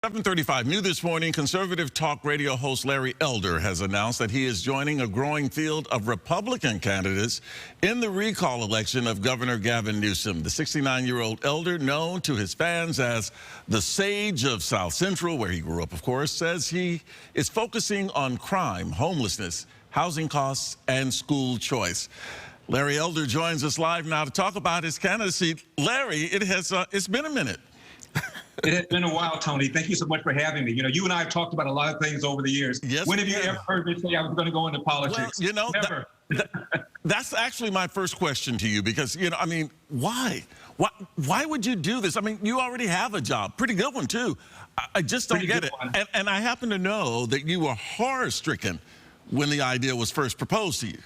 7:35 new this morning, conservative talk radio host Larry Elder has announced that he is joining a growing field of Republican candidates in the recall election of Governor Gavin Newsom. The 69-year-old Elder, known to his fans as the Sage of South Central, where he grew up, of course, says he is focusing on crime, homelessness, housing costs, and school choice. Larry Elder joins us live now to talk about his candidacy. Larry, it's been a minute. It has been a while, Tony. Thank you so much for having me. You know, you and I have talked about a lot of things over the years. Yes, when have you ever heard me say I was going to go into politics? Well, you know, never. That's actually my first question to you because, you know, I mean, why? Why would you do this? I mean, you already have a job. Pretty good one, too. I just don't get it. And I happen to know that you were horror-stricken when the idea was first proposed to you.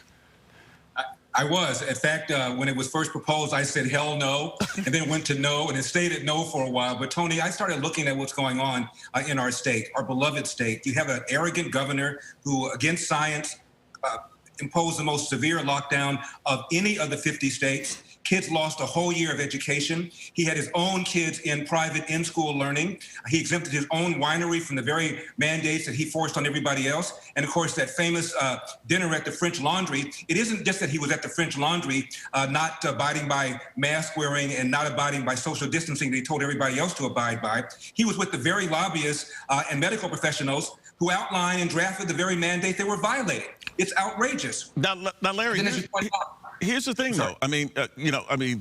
I was. In fact, when it was first proposed, I said, hell no, and then went to no, and it stayed at no for a while. But, Tony, I started looking at what's going on in our state, our beloved state. You have an arrogant governor who, against science, imposed the most severe lockdown of any of the 50 states. Kids lost a whole year of education. He had his own kids in private in-school learning. He exempted his own winery from the very mandates that he forced on everybody else. And of course, that famous dinner at the French Laundry, it isn't just that he was at the French Laundry, not abiding by mask wearing and not abiding by social distancing that he told everybody else to abide by. He was with the very lobbyists and medical professionals who outlined and drafted the very mandate they were violating. It's outrageous. Now Larry, here's the thing, though. I mean,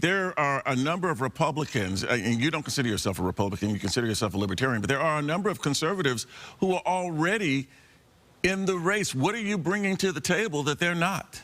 there are a number of Republicans, and you don't consider yourself a Republican, you consider yourself a libertarian, but there are a number of conservatives who are already in the race. What are you bringing to the table that they're not?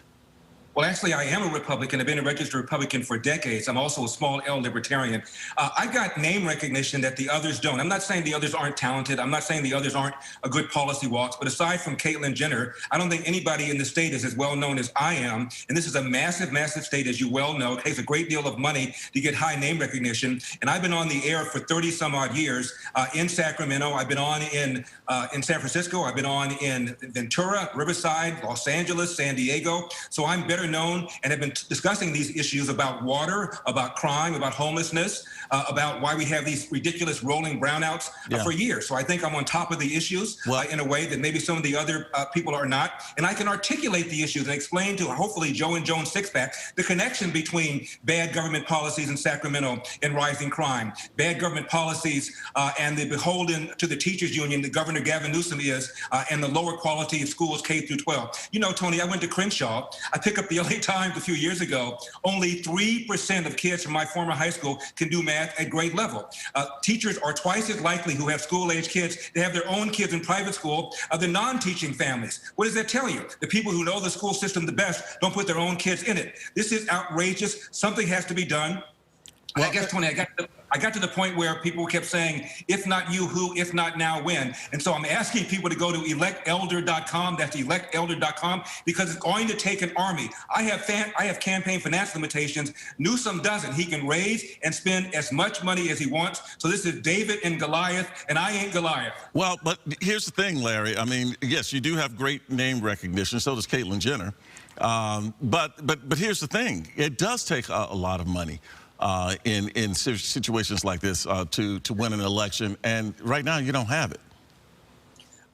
Well, actually, I am a Republican. I've been a registered Republican for decades. I'm also a small L libertarian. I got name recognition that the others don't. I'm not saying the others aren't talented. I'm not saying the others aren't a good policy walks. But aside from Caitlyn Jenner, I don't think anybody in the state is as well known as I am. And this is a massive, massive state, as you well know. It takes a great deal of money to get high name recognition. And I've been on the air for 30 some odd years in Sacramento. I've been on in San Francisco. I've been on in Ventura, Riverside, Los Angeles, San Diego. So I'm better known and have been discussing these issues about water, about crime, about homelessness, about why we have these ridiculous rolling brownouts for years. So I think I'm on top of the issues in a way that maybe some of the other people are not. And I can articulate the issues and explain to hopefully Joe and Joan Sixpack the connection between bad government policies in Sacramento and rising crime, bad government policies and the beholden to the teachers union that Governor Gavin Newsom is, and the lower quality of schools K through 12. You know, Tony, I went to Crenshaw. I picked up the LA Times a few years ago. Only 3% of kids from my former high school can do math at grade level. Teachers are twice as likely who have school-age kids to have their own kids in private school than non-teaching families. What does that tell you? The people who know the school system the best don't put their own kids in it. This is outrageous. Something has to be done. Well, I guess, Tony, I got to the point where people kept saying, if not you, who, if not now, when? And so I'm asking people to go to electelder.com, that's electelder.com, because it's going to take an army. I have campaign finance limitations. Newsom doesn't. He can raise and spend as much money as he wants. So this is David and Goliath, and I ain't Goliath. Well, but here's the thing, Larry. I mean, yes, you do have great name recognition. So does Caitlyn Jenner. But here's the thing. It does take a lot of money. In situations like this to win an election, and right now you don't have it.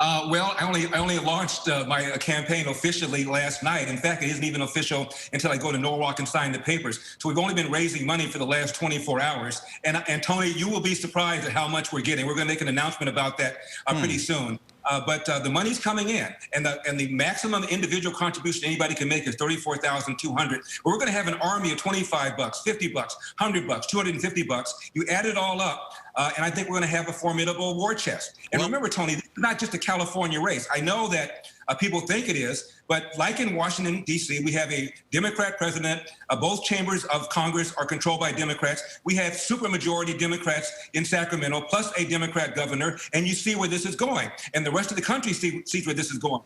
Well, I only launched my campaign officially last night. In fact, it isn't even official until I go to Norwalk and sign the papers. So we've only been raising money for the last 24 hours. And Tony, you will be surprised at how much we're getting. We're going to make an announcement about that pretty soon. But the money's coming in, and the maximum individual contribution anybody can make is $34,200. But we're going to have an army of $25, $50, $100, $250. You add it all up, and I think we're going to have a formidable war chest. And remember, Tony, this is not just a California race. I know that people think it is, but like in Washington, D.C., we have a Democrat president. Both chambers of Congress are controlled by Democrats. We have supermajority Democrats in Sacramento, plus a Democrat governor, and you see where this is going. And the rest of the country sees where this is going.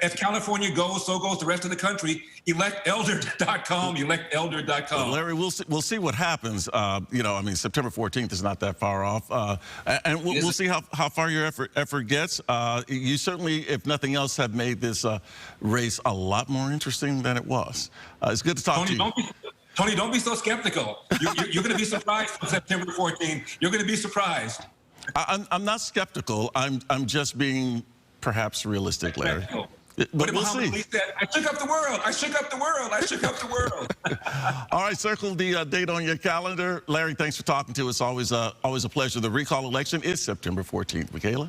As California goes, so goes the rest of the country. Electelder.com, electelder.com. Larry, we'll see what happens. You know, I mean, September 14th is not that far off. And we'll see how far your effort gets. You certainly, if nothing else, have made this race a lot more interesting than it was. It's good to talk to you. Tony, don't be so skeptical. You're going to be surprised on September 14th. You're going to be surprised. I'm not skeptical. I'm just being perhaps realistic, Larry. What But did we'll Muhammad see. Ali said? I shook up the world. I shook up the world. I shook up the world. All right, circle the date on your calendar. Larry, thanks for talking to us. Always a pleasure. The recall election is September 14th. Michaela?